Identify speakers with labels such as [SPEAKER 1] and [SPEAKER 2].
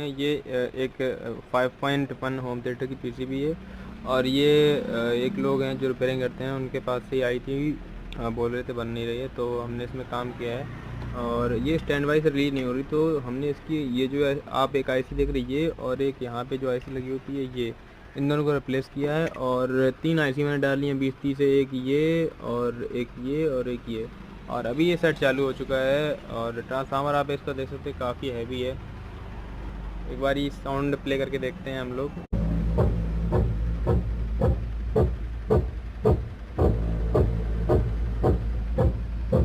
[SPEAKER 1] ये एक 5.1 home theatre की पीसीबी है और ये एक लोग हैं जो रिपेयरिंग करते हैं, उनके पास से आई थी। बोल रहे थे बन नहीं रही है, तो हमने इसमें काम किया है और ये स्टैंड बाई से रिलीज नहीं हो रही, तो हमने इसकी ये जो है आप एक आईसी देख रही है और एक यहाँ पे जो आईसी लगी होती है ये, इन दोनों को रिप्लेस किया है और 3 आईसी मैंने डाली हैं 20-30 है, एक ये और एक ये और एक ये, और अभी ये सेट चालू हो चुका है। और ट्रांसफार्मर आप इसका देख सकते हैं, काफ़ी हैवी है। एक बार ये साउंड प्ले करके देखते हैं हम लोग।